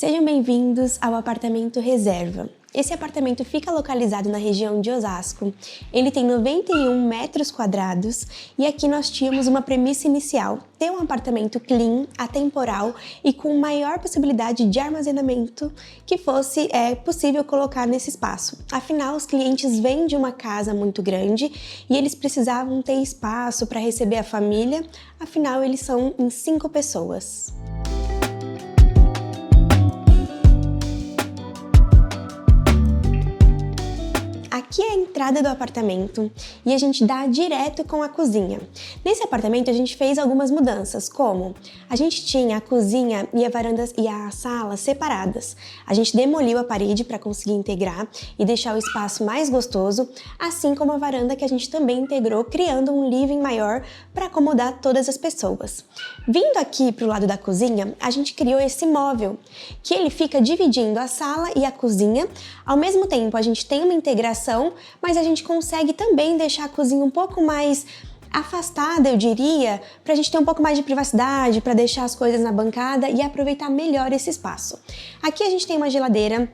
Sejam bem-vindos ao apartamento reserva. Esse apartamento fica localizado na região de Osasco. Ele tem 91 metros quadrados e aqui nós tínhamos uma premissa inicial: ter um apartamento clean, atemporal e com maior possibilidade de armazenamento que fosse possível colocar nesse espaço. Afinal, os clientes vêm de uma casa muito grande e eles precisavam ter espaço para receber a família, afinal eles são em 5 pessoas. Aqui é a entrada do apartamento e a gente dá direto com a cozinha. Nesse apartamento a gente fez algumas mudanças, como a gente tinha a cozinha e a varanda e a sala separadas. A gente demoliu a parede para conseguir integrar e deixar o espaço mais gostoso, assim como a varanda que a gente também integrou, criando um living maior para acomodar todas as pessoas. Vindo aqui para o lado da cozinha, a gente criou esse móvel, que ele fica dividindo a sala e a cozinha. Ao mesmo tempo a gente tem uma integração, mas a gente consegue também deixar a cozinha um pouco mais afastada, eu diria, para a gente ter um pouco mais de privacidade, para deixar as coisas na bancada e aproveitar melhor esse espaço. Aqui a gente tem uma geladeira.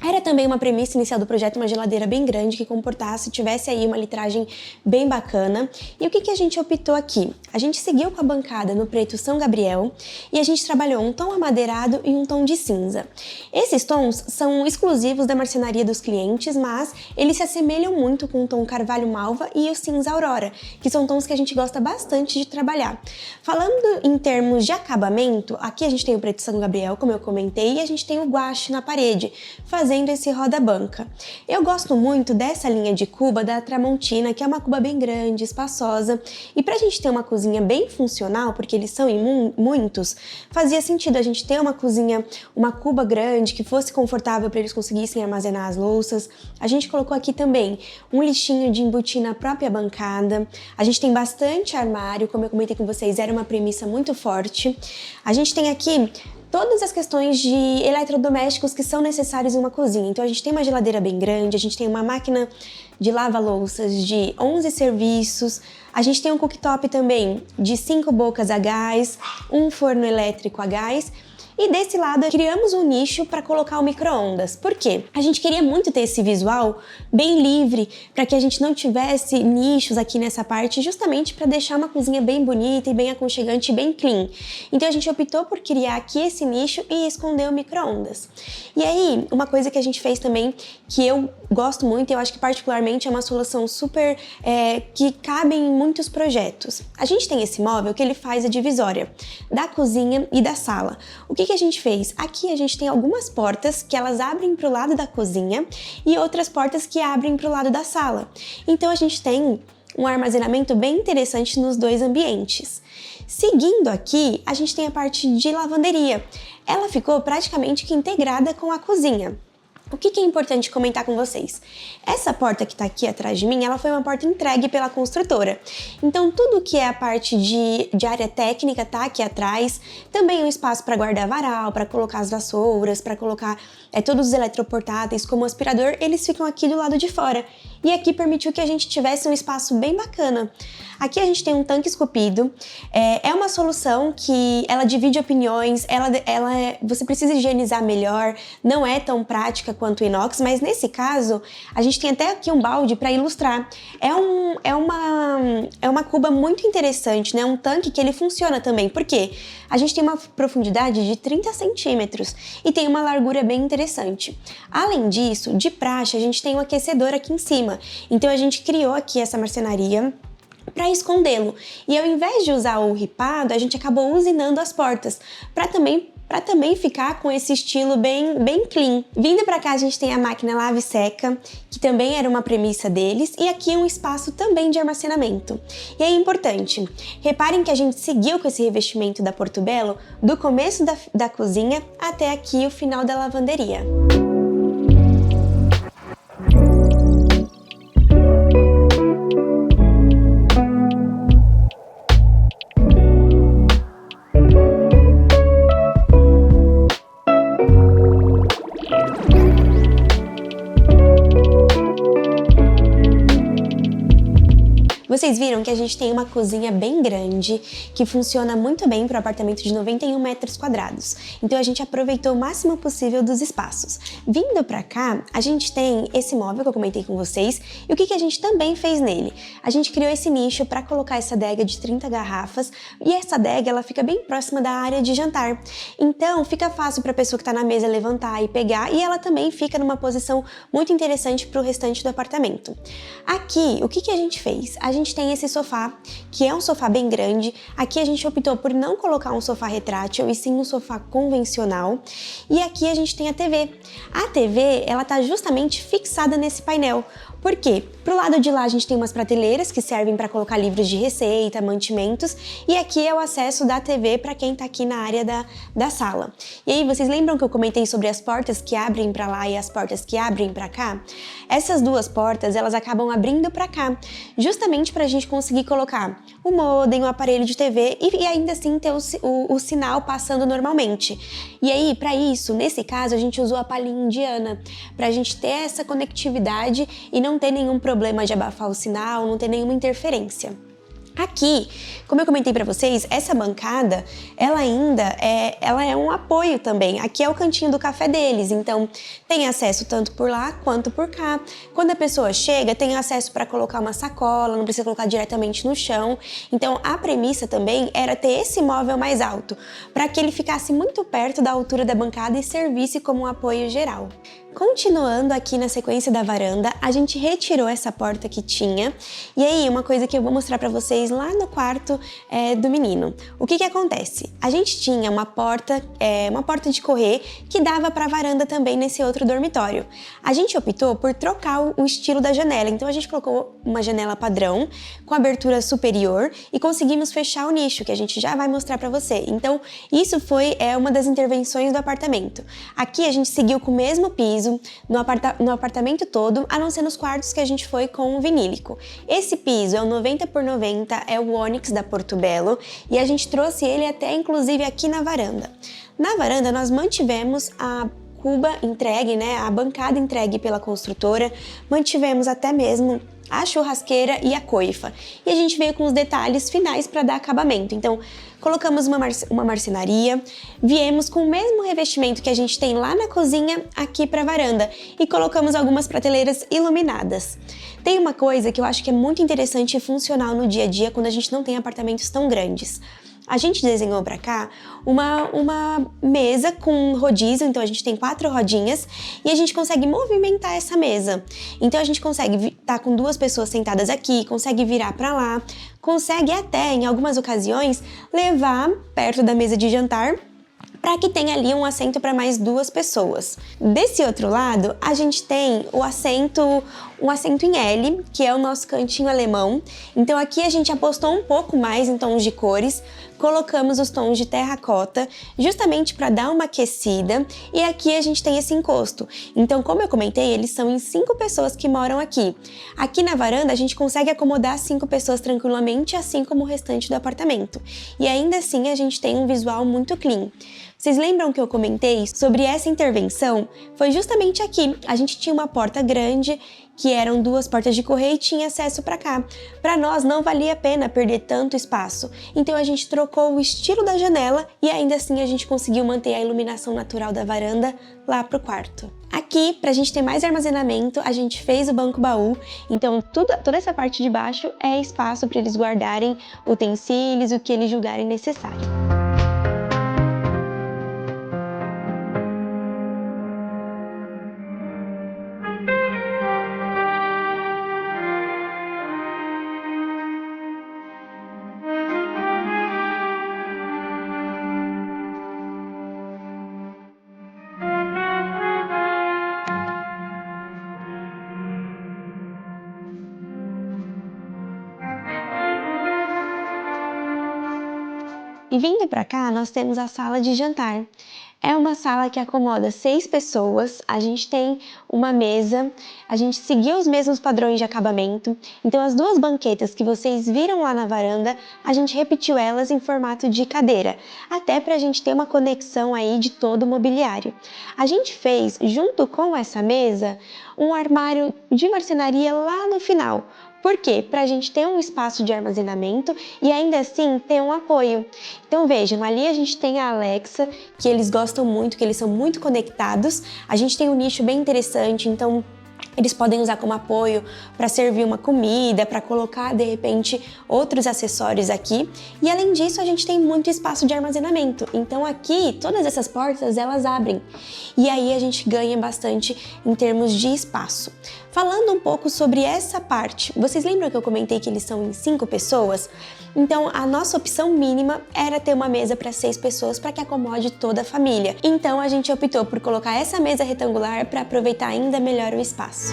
Era também uma premissa inicial do projeto, uma geladeira bem grande que comportasse, tivesse aí uma litragem bem bacana. E o que a gente optou aqui? A gente seguiu com a bancada no preto São Gabriel e a gente trabalhou um tom amadeirado e um tom de cinza. Esses tons são exclusivos da marcenaria dos clientes, mas eles se assemelham muito com o tom Carvalho Malva e o cinza Aurora, que são tons que a gente gosta bastante de trabalhar. Falando em termos de acabamento, aqui a gente tem o preto São Gabriel, como eu comentei, e a gente tem o guache na parede, fazendo esse roda-banca. Eu gosto muito dessa linha de cuba da Tramontina, que é uma cuba bem grande, espaçosa, e pra gente ter uma cozinha bem funcional, porque eles são em muitos, fazia sentido a gente ter uma cozinha, uma cuba grande, que fosse confortável para eles conseguissem armazenar as louças. A gente colocou aqui também um lixinho de embutir na própria bancada. A gente tem bastante armário, como eu comentei com vocês, era uma premissa muito forte. A gente tem aqui todas as questões de eletrodomésticos que são necessários em uma cozinha. Então a gente tem uma geladeira bem grande, a gente tem uma máquina de lava-louças de 11 serviços, a gente tem um cooktop também de 5 bocas a gás, um forno elétrico a gás. E desse lado, criamos um nicho para colocar o micro-ondas. Por quê? A gente queria muito ter esse visual bem livre, para que a gente não tivesse nichos aqui nessa parte, justamente para deixar uma cozinha bem bonita e bem aconchegante e bem clean. Então a gente optou por criar aqui esse nicho e esconder o micro-ondas. E aí, uma coisa que a gente fez também, que eu gosto muito, eu acho que particularmente é uma solução super que cabe em muitos projetos. A gente tem esse móvel que ele faz a divisória da cozinha e da sala. O que a gente fez? Aqui a gente tem algumas portas que elas abrem para o lado da cozinha e outras portas que abrem para o lado da sala. Então a gente tem um armazenamento bem interessante nos dois ambientes. Seguindo aqui, a gente tem a parte de lavanderia. Ela ficou praticamente que integrada com a cozinha. O que é importante comentar com vocês? Essa porta que está aqui atrás de mim, ela foi uma porta entregue pela construtora. Então, tudo que é a parte de área técnica tá aqui atrás. Também um espaço para guardar varal, para colocar as vassouras, para colocar todos os eletroportáteis, como o aspirador, eles ficam aqui do lado de fora. E aqui permitiu que a gente tivesse um espaço bem bacana. Aqui a gente tem um tanque esculpido. É uma solução que ela divide opiniões, você precisa higienizar melhor, não é tão prática quanto o inox, mas nesse caso a gente tem até aqui um balde para ilustrar. É uma cuba muito interessante, né? Um tanque que ele funciona também, porque a gente tem uma profundidade de 30 centímetros e tem uma largura bem interessante. Além disso, de praxe, a gente tem um aquecedor aqui em cima, então a gente criou aqui essa marcenaria para escondê-lo. E ao invés de usar o ripado, a gente acabou usinando as portas para também ficar com esse estilo bem clean. Vindo para cá a gente tem a máquina lava e seca, que também era uma premissa deles, e aqui um espaço também de armazenamento. E é importante, reparem que a gente seguiu com esse revestimento da Portobello do começo da cozinha até aqui o final da lavanderia. Vocês viram que a gente tem uma cozinha bem grande, que funciona muito bem para o apartamento de 91 metros quadrados. Então a gente aproveitou o máximo possível dos espaços. Vindo para cá, a gente tem esse móvel que eu comentei com vocês. E o que a gente também fez nele? A gente criou esse nicho para colocar essa adega de 30 garrafas. E essa adega, ela fica bem próxima da área de jantar. Então fica fácil para a pessoa que está na mesa levantar e pegar. E ela também fica numa posição muito interessante para o restante do apartamento. Aqui, o que a gente fez? A gente tem esse sofá, que é um sofá bem grande. Aqui a gente optou por não colocar um sofá retrátil, e sim um sofá convencional. E aqui a gente tem a TV. A TV, ela tá justamente fixada nesse painel. Por quê? Pro lado de lá a gente tem umas prateleiras que servem para colocar livros de receita, mantimentos, e aqui é o acesso da TV para quem tá aqui na área da sala. E aí, vocês lembram que eu comentei sobre as portas que abrem para lá e as portas que abrem para cá? Essas duas portas, elas acabam abrindo para cá, justamente para a gente conseguir colocar o modem, o aparelho de TV e ainda assim ter o sinal passando normalmente. E aí, para isso, nesse caso, a gente usou a palhinha indiana, para a gente ter essa conectividade e não ter nenhum problema de abafar o sinal, não ter nenhuma interferência. Aqui, como eu comentei para vocês, essa bancada, ela é um apoio também. Aqui é o cantinho do café deles, então tem acesso tanto por lá quanto por cá. Quando a pessoa chega, tem acesso para colocar uma sacola, não precisa colocar diretamente no chão. Então a premissa também era ter esse móvel mais alto, para que ele ficasse muito perto da altura da bancada e servisse como um apoio geral. Continuando aqui na sequência da varanda, a gente retirou essa porta que tinha. E aí, uma coisa que eu vou mostrar pra vocês lá no quarto do menino. O que acontece? A gente tinha uma porta de correr que dava pra varanda também nesse outro dormitório. A gente optou por trocar o estilo da janela. Então a gente colocou uma janela padrão com abertura superior e conseguimos fechar o nicho, que a gente já vai mostrar pra você. Então isso foi uma das intervenções do apartamento. Aqui a gente seguiu com o mesmo piso no apartamento todo, a não ser nos quartos que a gente foi com o vinílico. Esse piso é o 90 por 90, é o Onyx da Portobello, e a gente trouxe ele até inclusive aqui na varanda. Na varanda nós mantivemos a cuba entregue, a bancada entregue pela construtora, mantivemos até mesmo a churrasqueira e a coifa. E a gente veio com os detalhes finais para dar acabamento. Então, colocamos uma marcenaria, viemos com o mesmo revestimento que a gente tem lá na cozinha, aqui para a varanda, e colocamos algumas prateleiras iluminadas. Tem uma coisa que eu acho que é muito interessante e funcional no dia a dia quando a gente não tem apartamentos tão grandes. A gente desenhou para cá uma mesa com rodízio, então a gente tem 4 rodinhas e a gente consegue movimentar essa mesa. Então a gente consegue estar com 2 pessoas sentadas aqui, consegue virar para lá, consegue até, em algumas ocasiões, levar perto da mesa de jantar para que tenha ali um assento para mais 2 pessoas. Desse outro lado, a gente tem um assento em L, que é o nosso cantinho alemão. Então aqui a gente apostou um pouco mais em tons de cores, colocamos os tons de terracota, justamente para dar uma aquecida, e aqui a gente tem esse encosto. Então, como eu comentei, eles são em 5 pessoas que moram aqui. Aqui na varanda a gente consegue acomodar 5 pessoas tranquilamente, assim como o restante do apartamento. E ainda assim a gente tem um visual muito clean. Vocês lembram que eu comentei sobre essa intervenção? Foi justamente aqui. A gente tinha uma porta grande, que eram 2 portas de correr e tinha acesso para cá. Para nós não valia a pena perder tanto espaço. Então a gente trocou o estilo da janela e ainda assim a gente conseguiu manter a iluminação natural da varanda lá pro quarto. Aqui, pra gente ter mais armazenamento, a gente fez o banco baú. Então toda essa parte de baixo é espaço para eles guardarem utensílios, o que eles julgarem necessário. E vindo para cá, nós temos a sala de jantar. É uma sala que acomoda 6 pessoas, a gente tem uma mesa, a gente seguiu os mesmos padrões de acabamento, então as 2 banquetas que vocês viram lá na varanda, a gente repetiu elas em formato de cadeira, até para a gente ter uma conexão aí de todo o mobiliário. A gente fez, junto com essa mesa, um armário de marcenaria lá no final. Por quê? Para a gente ter um espaço de armazenamento e ainda assim ter um apoio. Então vejam, ali a gente tem a Alexa, que eles gostam muito, que eles são muito conectados. A gente tem um nicho bem interessante, então eles podem usar como apoio para servir uma comida, para colocar, de repente, outros acessórios aqui. E além disso, a gente tem muito espaço de armazenamento. Então aqui, todas essas portas, elas abrem. E aí a gente ganha bastante em termos de espaço. Falando um pouco sobre essa parte, vocês lembram que eu comentei que eles são em 5 pessoas? Então a nossa opção mínima era ter uma mesa para 6 pessoas para que acomode toda a família. Então a gente optou por colocar essa mesa retangular para aproveitar ainda melhor o espaço.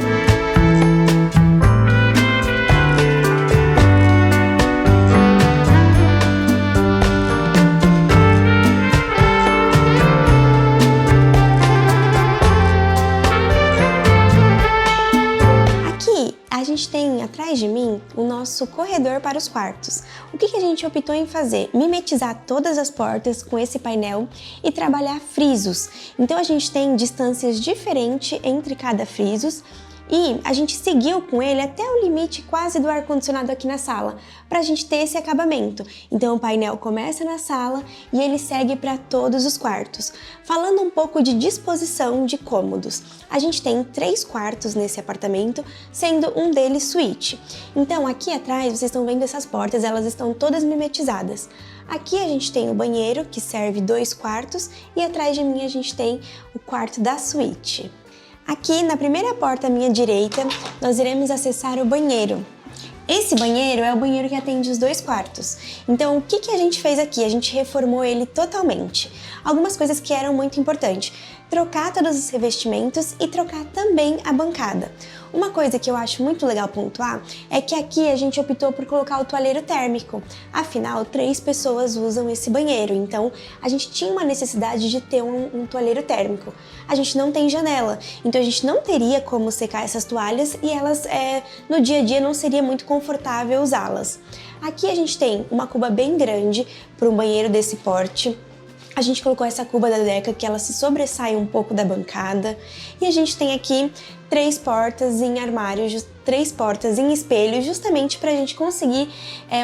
A gente tem atrás de mim o nosso corredor para os quartos. O que a gente optou em fazer? Mimetizar todas as portas com esse painel e trabalhar frisos. Então a gente tem distâncias diferentes entre cada frisos e a gente seguiu com ele até o limite quase do ar-condicionado aqui na sala, para a gente ter esse acabamento. Então o painel começa na sala e ele segue para todos os quartos. Falando um pouco de disposição de cômodos, a gente tem 3 quartos nesse apartamento, sendo um deles suíte. Então aqui atrás vocês estão vendo essas portas, elas estão todas mimetizadas. Aqui a gente tem o banheiro, que serve 2 quartos, e atrás de mim a gente tem o quarto da suíte. Aqui na primeira porta à minha direita, nós iremos acessar o banheiro. Esse banheiro é o banheiro que atende os 2 quartos. Então, o que a gente fez aqui? A gente reformou ele totalmente. Algumas coisas que eram muito importantes. Trocar todos os revestimentos e trocar também a bancada. Uma coisa que eu acho muito legal pontuar é que aqui a gente optou por colocar o toalheiro térmico. Afinal, 3 pessoas usam esse banheiro, então a gente tinha uma necessidade de ter um toalheiro térmico. A gente não tem janela, então a gente não teria como secar essas toalhas e elas no dia a dia não seria muito confortável usá-las. Aqui a gente tem uma cuba bem grande para um banheiro desse porte. A gente colocou essa cuba da Deca que ela se sobressai um pouco da bancada. E a gente tem aqui 3 portas em armário, 3 portas em espelho, justamente para a gente conseguir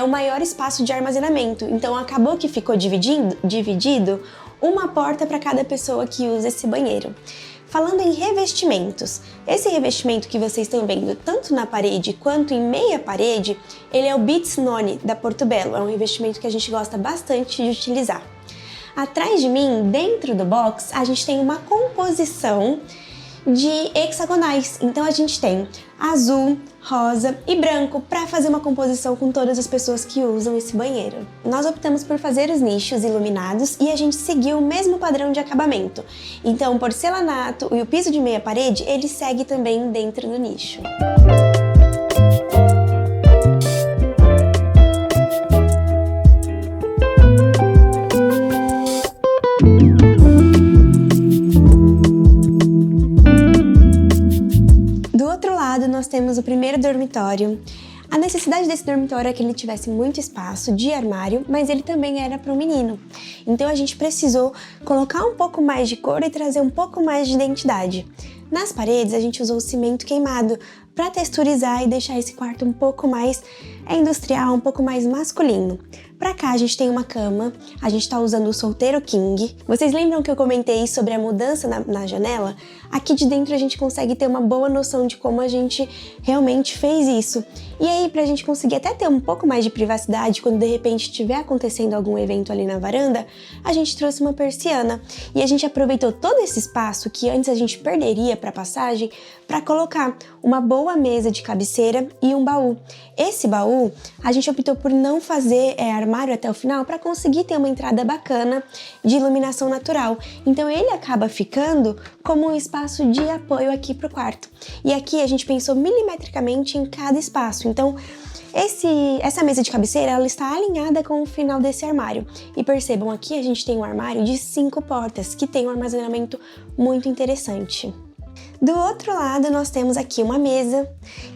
o maior espaço de armazenamento. Então acabou que ficou dividido uma porta para cada pessoa que usa esse banheiro. Falando em revestimentos, esse revestimento que vocês estão vendo tanto na parede quanto em meia parede, ele é o Beats Noni da Portobello. É um revestimento que a gente gosta bastante de utilizar. Atrás de mim, dentro do box, a gente tem uma composição de hexagonais. Então a gente tem azul, rosa e branco para fazer uma composição com todas as pessoas que usam esse banheiro. Nós optamos por fazer os nichos iluminados e a gente seguiu o mesmo padrão de acabamento. Então o porcelanato e o piso de meia parede, ele segue também dentro do nicho. Nós temos o primeiro dormitório. A necessidade desse dormitório é que ele tivesse muito espaço de armário, mas ele também era para o menino. Então a gente precisou colocar um pouco mais de cor e trazer um pouco mais de identidade. Nas paredes a gente usou cimento queimado para texturizar e deixar esse quarto um pouco mais industrial, um pouco mais masculino. Pra cá a gente tem uma cama, a gente tá usando o solteiro king. Vocês lembram que eu comentei sobre a mudança na janela? Aqui de dentro a gente consegue ter uma boa noção de como a gente realmente fez isso. E aí, pra gente conseguir até ter um pouco mais de privacidade quando de repente estiver acontecendo algum evento ali na varanda, a gente trouxe uma persiana. E a gente aproveitou todo esse espaço que antes a gente perderia pra passagem para colocar uma boa mesa de cabeceira e um baú. Esse baú, a gente optou por não fazer armário até o final para conseguir ter uma entrada bacana de iluminação natural. Então ele acaba ficando como um espaço de apoio aqui para o quarto. E aqui a gente pensou milimetricamente em cada espaço. Então essa mesa de cabeceira ela está alinhada com o final desse armário. E percebam, aqui a gente tem um armário de 5 portas que tem um armazenamento muito interessante. Do outro lado, nós temos aqui uma mesa,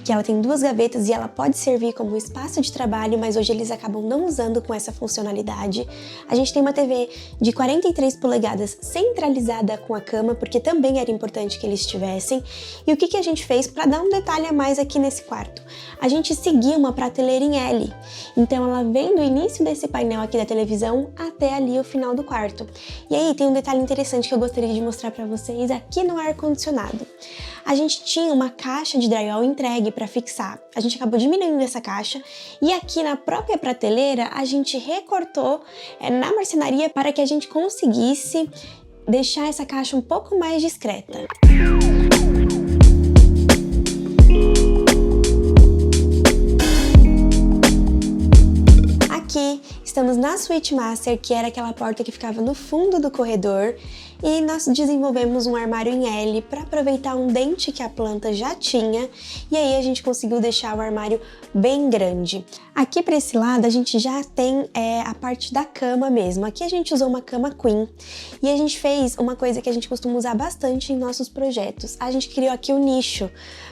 que ela tem 2 gavetas e ela pode servir como um espaço de trabalho, mas hoje eles acabam não usando com essa funcionalidade. A gente tem uma TV de 43 polegadas centralizada com a cama, porque também era importante que eles tivessem. E o que a gente fez para dar um detalhe a mais aqui nesse quarto? A gente seguiu uma prateleira em L, então ela vem do início desse painel aqui da televisão até ali o final do quarto. E aí tem um detalhe interessante que eu gostaria de mostrar para vocês aqui no ar-condicionado. A gente tinha uma caixa de drywall entregue para fixar. A gente acabou diminuindo essa caixa e aqui na própria prateleira a gente recortou na marcenaria para que a gente conseguisse deixar essa caixa um pouco mais discreta. Aqui estamos na Suite Master, que era aquela porta que ficava no fundo do corredor, e nós desenvolvemos um armário em L para aproveitar um dente que a planta já tinha, e aí a gente conseguiu deixar o armário bem grande. Aqui para esse lado a gente já tem a parte da cama mesmo. Aqui a gente usou uma cama queen e a gente fez uma coisa que a gente costuma usar bastante em nossos projetos. A gente criou aqui um nicho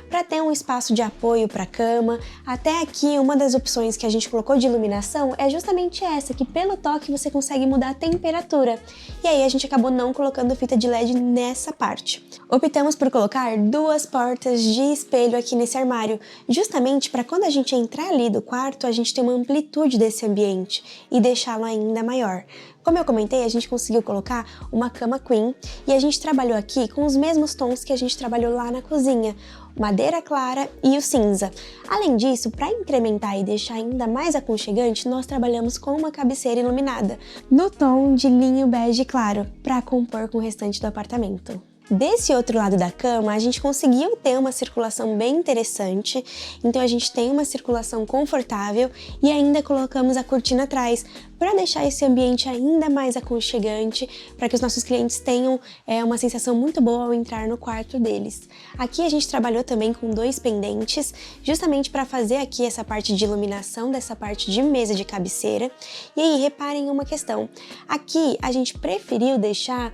para ter um espaço de apoio para a cama. Até aqui uma das opções que a gente colocou de iluminação é justamente essa, que pelo toque você consegue mudar a temperatura. E aí a gente acabou não colocando fita de LED nessa parte. Optamos por colocar 2 portas de espelho aqui nesse armário, justamente para quando a gente entrar ali do quarto, a gente ter uma amplitude desse ambiente e deixá-lo ainda maior. Como eu comentei, a gente conseguiu colocar uma cama queen e a gente trabalhou aqui com os mesmos tons que a gente trabalhou lá na cozinha, madeira clara e o cinza. Além disso, para incrementar e deixar ainda mais aconchegante, nós trabalhamos com uma cabeceira iluminada no tom de linho bege claro, para compor com o restante do apartamento. Desse outro lado da cama, a gente conseguiu ter uma circulação bem interessante, então a gente tem uma circulação confortável e ainda colocamos a cortina atrás para deixar esse ambiente ainda mais aconchegante, para que os nossos clientes tenham uma sensação muito boa ao entrar no quarto deles. Aqui a gente trabalhou também com 2 pendentes, justamente para fazer aqui essa parte de iluminação dessa parte de mesa de cabeceira. E aí, reparem uma questão, aqui a gente preferiu deixar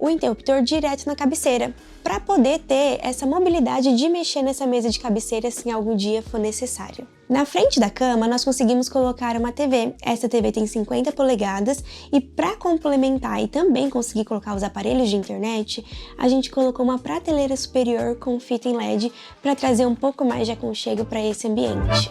o interruptor direto na cabeceira, para poder ter essa mobilidade de mexer nessa mesa de cabeceira se algum dia for necessário. Na frente da cama, nós conseguimos colocar uma TV. Essa TV tem 50 polegadas e para complementar e também conseguir colocar os aparelhos de internet, a gente colocou uma prateleira superior com fita em LED para trazer um pouco mais de aconchego para esse ambiente.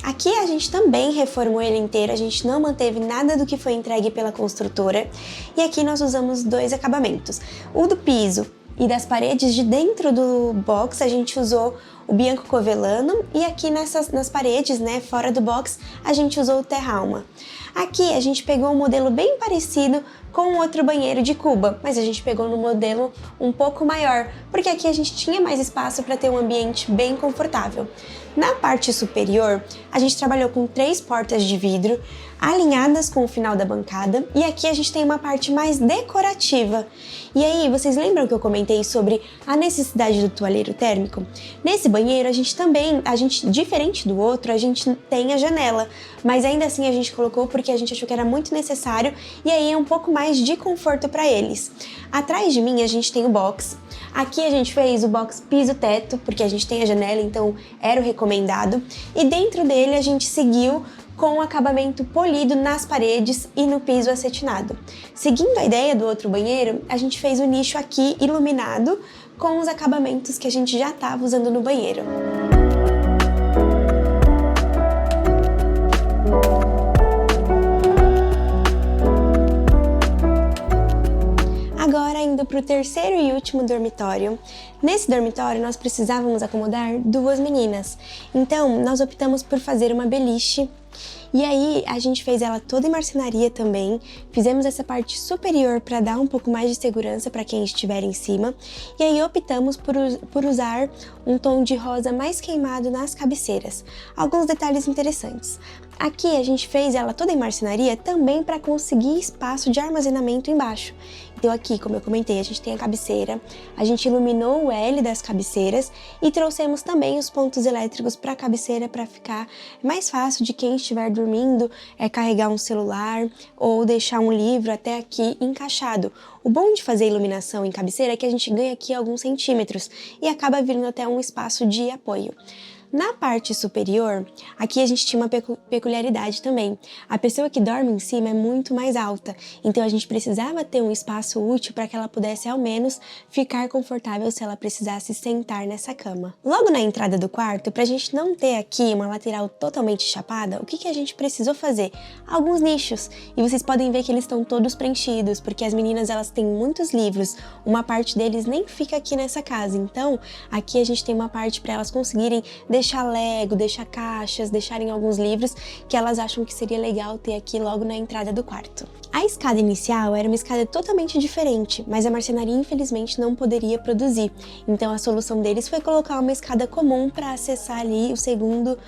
Aqui a gente também reformou ele inteiro, a gente não manteve nada do que foi entregue pela construtora e aqui nós usamos 2 acabamentos. O do piso e das paredes de dentro do box a gente usou o Bianco Covelano e aqui nas paredes, fora do box, a gente usou o Terralma. Aqui a gente pegou um modelo bem parecido com outro banheiro de Cuba, mas a gente pegou no modelo um pouco maior, porque aqui a gente tinha mais espaço para ter um ambiente bem confortável. Na parte superior, a gente trabalhou com 3 portas de vidro, alinhadas com o final da bancada, e aqui a gente tem uma parte mais decorativa. E aí, vocês lembram que eu comentei sobre a necessidade do toalheiro térmico? Nesse banheiro, a gente, diferente do outro, a gente tem a janela, mas ainda assim a gente colocou porque a gente achou que era muito necessário e aí é um pouco mais de conforto para eles. Atrás de mim a gente tem o box. Aqui a gente fez o box piso-teto, porque a gente tem a janela, então era o recomendado. E dentro dele a gente seguiu com o acabamento polido nas paredes e no piso acetinado. Seguindo a ideia do outro banheiro, a gente fez o nicho aqui iluminado com os acabamentos que a gente já estava usando no banheiro. Agora, indo para o terceiro e último dormitório. Nesse dormitório, nós precisávamos acomodar 2 meninas. Então, nós optamos por fazer uma beliche. E aí, a gente fez ela toda em marcenaria também. Fizemos essa parte superior para dar um pouco mais de segurança para quem estiver em cima. E aí, optamos por usar um tom de rosa mais queimado nas cabeceiras. Alguns detalhes interessantes. Aqui, a gente fez ela toda em marcenaria também para conseguir espaço de armazenamento embaixo. Então aqui, como eu comentei, a gente tem a cabeceira, a gente iluminou o L das cabeceiras e trouxemos também os pontos elétricos para a cabeceira para ficar mais fácil de quem estiver dormindo carregar um celular ou deixar um livro até aqui encaixado. O bom de fazer iluminação em cabeceira é que a gente ganha aqui alguns centímetros e acaba virando até um espaço de apoio. Na parte superior, aqui a gente tinha uma peculiaridade também. A pessoa que dorme em cima é muito mais alta, então a gente precisava ter um espaço útil para que ela pudesse ao menos ficar confortável se ela precisasse sentar nessa cama. Logo na entrada do quarto, para a gente não ter aqui uma lateral totalmente chapada, o que a gente precisou fazer? Alguns nichos, e vocês podem ver que eles estão todos preenchidos, porque as meninas elas têm muitos livros, uma parte deles nem fica aqui nessa casa, então aqui a gente tem uma parte para elas conseguirem deixar Lego, deixar caixas, deixarem alguns livros que elas acham que seria legal ter aqui logo na entrada do quarto. A escada inicial era uma escada totalmente diferente, mas a marcenaria infelizmente não poderia produzir, então a solução deles foi colocar uma escada comum para acessar ali o segundo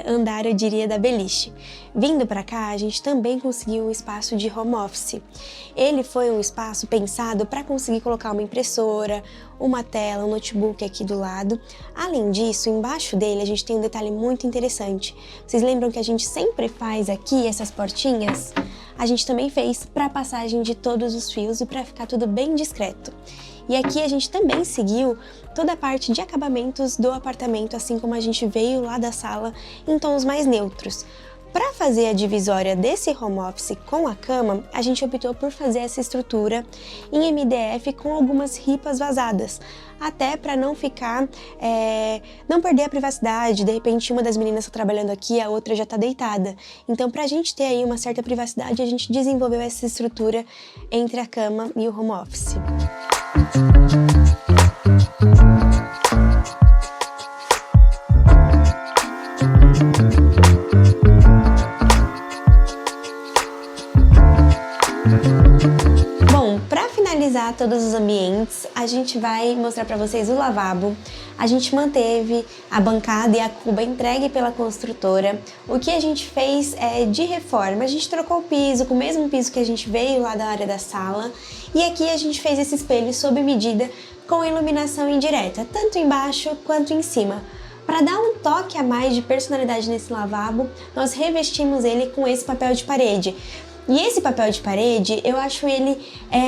andar, eu diria, da beliche. Vindo para cá, a gente também conseguiu um espaço de home office. Ele foi um espaço pensado para conseguir colocar uma impressora, uma tela, um notebook aqui do lado. Além disso, embaixo dele a gente tem um detalhe muito interessante. Vocês lembram que a gente sempre faz aqui essas portinhas? A gente também fez para passagem de todos os fios e para ficar tudo bem discreto. E aqui a gente também seguiu toda a parte de acabamentos do apartamento, assim como a gente veio lá da sala em tons mais neutros. Para fazer a divisória desse home office com a cama, a gente optou por fazer essa estrutura em MDF com algumas ripas vazadas, até para não ficar, não perder a privacidade. De repente uma das meninas está trabalhando aqui, a outra já está deitada. Então, para a gente ter aí uma certa privacidade, a gente desenvolveu essa estrutura entre a cama e o home office. Bom, para finalizar todos os ambientes, a gente vai mostrar para vocês o lavabo. A gente manteve a bancada e a cuba entregue pela construtora. O que a gente fez de reforma, a gente trocou o piso com o mesmo piso que a gente veio lá da área da sala. E aqui a gente fez esse espelho sob medida com iluminação indireta, tanto embaixo quanto em cima. Para dar um toque a mais de personalidade nesse lavabo, nós revestimos ele com esse papel de parede. E esse papel de parede, eu acho ele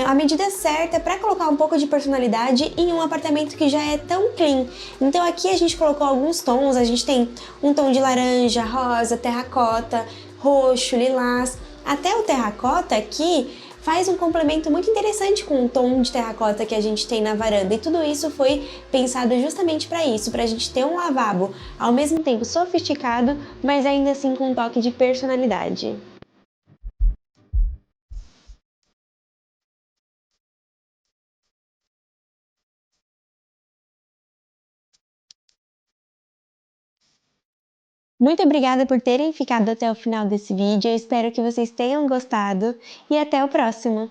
a medida certa para colocar um pouco de personalidade em um apartamento que já é tão clean. Então aqui a gente colocou alguns tons, a gente tem um tom de laranja, rosa, terracota, roxo, lilás. Até o terracota aqui faz um complemento muito interessante com o tom de terracota que a gente tem na varanda. E tudo isso foi pensado justamente para isso, para a gente ter um lavabo ao mesmo tempo sofisticado, mas ainda assim com um toque de personalidade. Muito obrigada por terem ficado até o final desse vídeo, eu espero que vocês tenham gostado e até o próximo!